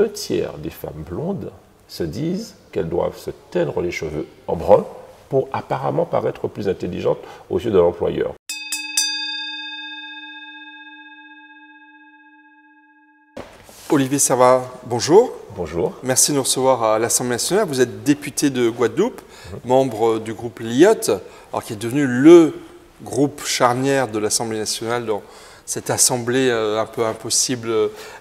Un tiers des femmes blondes se disent qu'elles doivent se teindre les cheveux en brun pour apparemment paraître plus intelligentes aux yeux de l'employeur. Olivier Servat, bonjour. Bonjour. Merci de nous recevoir à l'Assemblée nationale. Vous êtes député de Guadeloupe, membre du groupe LIOT, alors qui est devenu le groupe charnière de l'Assemblée nationale dans cette assemblée un peu impossible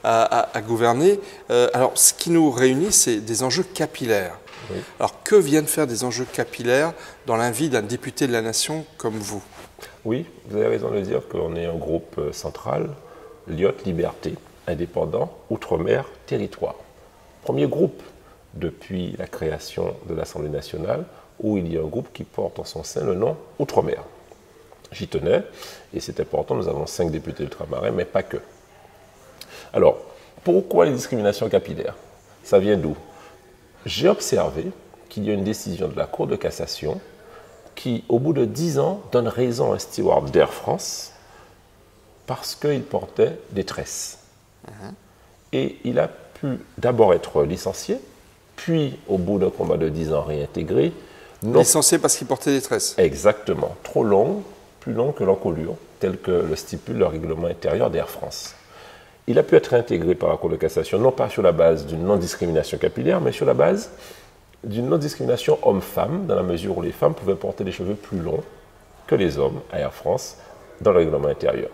à gouverner. Alors, ce qui nous réunit, c'est des enjeux capillaires. Oui. Alors, que viennent faire des enjeux capillaires dans la vie d'un député de la nation comme vous? Oui, vous avez raison de dire qu'on est un groupe central, LIOT, Liberté, Indépendant, Outre-mer, Territoire. Premier groupe depuis la création de l'Assemblée nationale où il y a un groupe qui porte en son sein le nom Outre-mer. J'y tenais, et c'est important, nous avons 5 députés ultramarins, mais pas que. Alors, pourquoi les discriminations capillaires? Ça vient d'où? J'ai observé qu'il y a une décision de la Cour de cassation qui, au bout de 10 ans, donne raison à un steward d'Air France parce qu'il portait des tresses. Et il a pu d'abord être licencié, puis, au bout d'un combat de 10 ans, réintégré. Licencié parce qu'il portait des tresses. Exactement. Trop longues, plus longues que l'encolure, tel que le stipule le règlement intérieur d'Air France. Il a pu être intégré par la Cour de cassation, non pas sur la base d'une non-discrimination capillaire, mais sur la base d'une non-discrimination homme-femme, dans la mesure où les femmes pouvaient porter des cheveux plus longs que les hommes à Air France dans le règlement intérieur.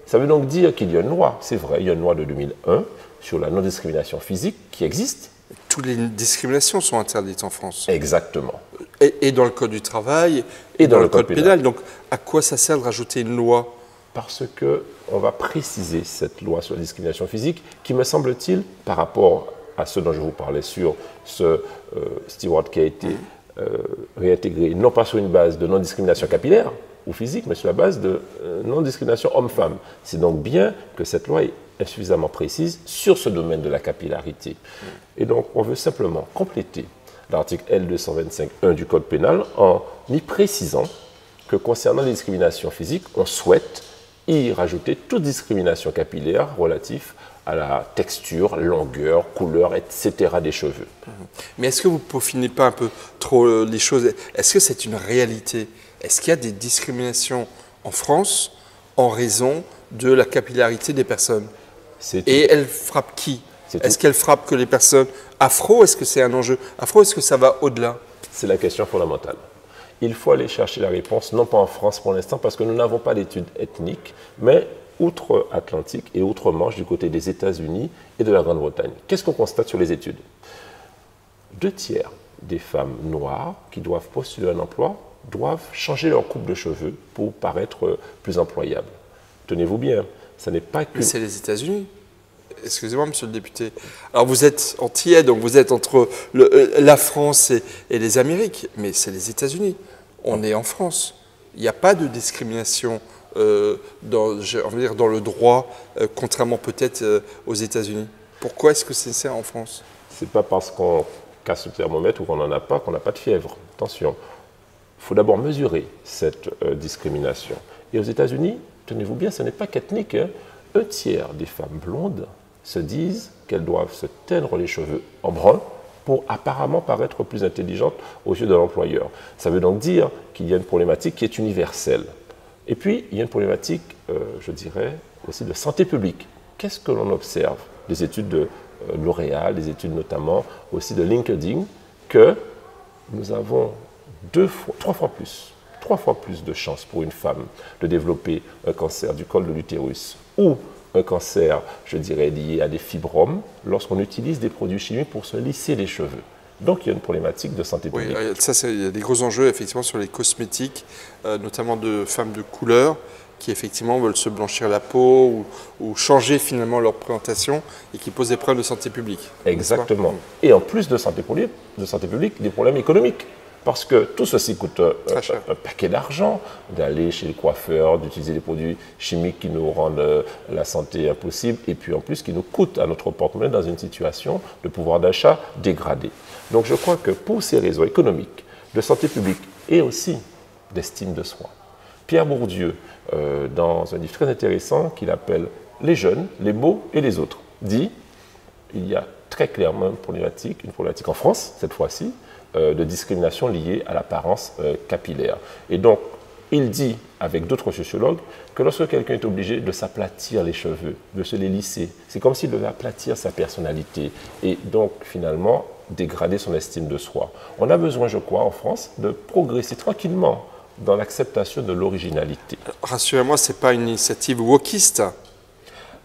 Ça veut donc dire qu'il y a une loi, c'est vrai, il y a une loi de 2001 sur la non-discrimination physique qui existe. Toutes les discriminations sont interdites en France. Exactement. Et dans le Code du travail, et dans le Code pénal. Donc, à quoi ça sert de rajouter une loi? Parce qu'on va préciser cette loi sur la discrimination physique qui, me semble-t-il, par rapport à ce dont je vous parlais sur ce steward qui a été réintégré, non pas sur une base de non-discrimination capillaire ou physique, mais sur la base de non-discrimination homme-femme. C'est donc bien que cette loi est insuffisamment précise sur ce domaine de la capillarité. Et donc, on veut simplement compléter l'article L225.1 du Code pénal en y précisant que concernant les discriminations physiques, on souhaite y rajouter toute discrimination capillaire relative à la texture, longueur, couleur, etc. des cheveux. Mais est-ce que vous ne peaufinez pas un peu trop les choses? Est-ce que c'est une réalité? Est-ce qu'il y a des discriminations en France en raison de la capillarité des personnes? Et elles frappent qui? Est-ce qu'elles frappent que les personnes afro? Est-ce que c'est un enjeu afro? Est-ce que ça va au-delà? C'est la question fondamentale. Il faut aller chercher la réponse, non pas en France pour l'instant, parce que nous n'avons pas d'études ethniques, mais outre-Atlantique et outre-Manche, du côté des États-Unis et de la Grande-Bretagne. Qu'est-ce qu'on constate sur les études? 2 tiers des femmes noires qui doivent postuler un emploi doivent changer leur coupe de cheveux pour paraître plus employables. Tenez-vous bien, ça n'est pas que... Mais c'est les États-Unis. Excusez-moi, monsieur le député. Alors, vous êtes antillais, donc vous êtes entre la France et les Amériques, mais c'est les États-Unis. On est en France. Il n'y a pas de discrimination dans le droit, contrairement peut-être aux États-Unis. Pourquoi est-ce que c'est ça en France? Ce n'est pas parce qu'on casse le thermomètre ou qu'on n'en a pas qu'on n'a pas de fièvre. Attention, il faut d'abord mesurer cette discrimination. Et aux États-Unis, tenez-vous bien, ce n'est pas qu'ethnique. Un tiers des femmes blondes se disent qu'elles doivent se teindre les cheveux en brun pour apparemment paraître plus intelligentes aux yeux de l'employeur. Ça veut donc dire qu'il y a une problématique qui est universelle. Et puis, il y a une problématique, je dirais, aussi de santé publique. Qu'est-ce que l'on observe? Des études de L'Oréal, des études notamment aussi de LinkedIn, que nous avons 3 fois plus de chances pour une femme de développer un cancer du col de l'utérus ou un cancer, je dirais, lié à des fibromes lorsqu'on utilise des produits chimiques pour se lisser les cheveux. Donc, il y a une problématique de santé publique. Oui, ça, il y a des gros enjeux, effectivement, sur les cosmétiques, notamment de femmes de couleur, qui, effectivement, veulent se blanchir la peau ou changer, finalement, leur présentation et qui posent des problèmes de santé publique. Exactement. Et en plus de santé publique, des problèmes économiques. Parce que tout ceci coûte un paquet d'argent, d'aller chez le coiffeur, d'utiliser des produits chimiques qui nous rendent la santé impossible, et puis en plus qui nous coûtent à notre porte-monnaie dans une situation de pouvoir d'achat dégradé. Donc je crois que pour ces raisons économiques, de santé publique et aussi d'estime de soi, Pierre Bourdieu, dans un livre très intéressant qu'il appelle « Les jeunes, les beaux et les autres », dit « Il y a très clairement une problématique en France, cette fois-ci, de discrimination liée à l'apparence capillaire. Et donc, il dit, avec d'autres sociologues, que lorsque quelqu'un est obligé de s'aplatir les cheveux, de se les lisser, c'est comme s'il devait aplatir sa personnalité et donc, finalement, dégrader son estime de soi. On a besoin, je crois, en France, de progresser tranquillement dans l'acceptation de l'originalité. Rassurez-moi, ce n'est pas une initiative wokiste.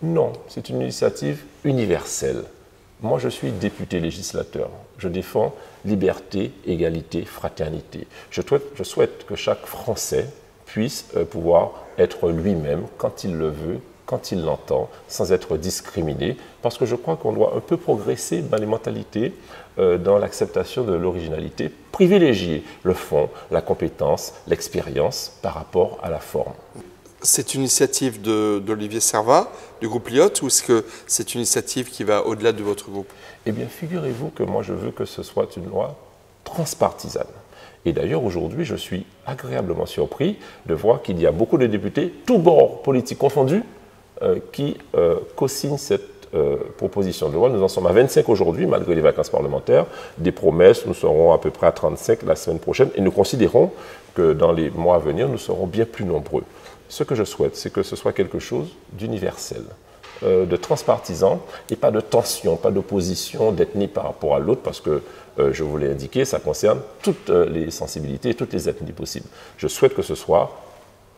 Non, c'est une initiative universelle. Moi, je suis député législateur. Je défends liberté, égalité, fraternité. Je souhaite que chaque Français puisse pouvoir être lui-même quand il le veut, quand il l'entend, sans être discriminé, parce que je crois qu'on doit un peu progresser dans les mentalités, dans l'acceptation de l'originalité, privilégier le fond, la compétence, l'expérience par rapport à la forme. C'est une initiative d'Olivier Servat, du groupe Lyotte, ou est-ce que c'est une initiative qui va au-delà de votre groupe? Eh bien, figurez-vous que moi, je veux que ce soit une loi transpartisane. Et d'ailleurs, aujourd'hui, je suis agréablement surpris de voir qu'il y a beaucoup de députés, tous bords politiques confondus, qui co-signent cette proposition de loi. Nous en sommes à 25 aujourd'hui, malgré les vacances parlementaires. Des promesses, nous serons à peu près à 35 la semaine prochaine. Et nous considérons que dans les mois à venir, nous serons bien plus nombreux. Ce que je souhaite, c'est que ce soit quelque chose d'universel, de transpartisan et pas de tension, pas d'opposition d'ethnie par rapport à l'autre, parce que, je vous l'ai indiqué, ça concerne toutes les sensibilités et toutes les ethnies possibles. Je souhaite que ce soit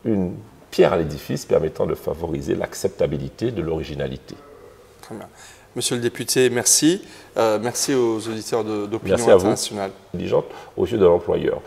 une pierre à l'édifice permettant de favoriser l'acceptabilité de l'originalité. Très bien. Monsieur le député, merci. Merci aux auditeurs d'Opinion Internationale. Internationale. Diligente aux yeux de l'employeur.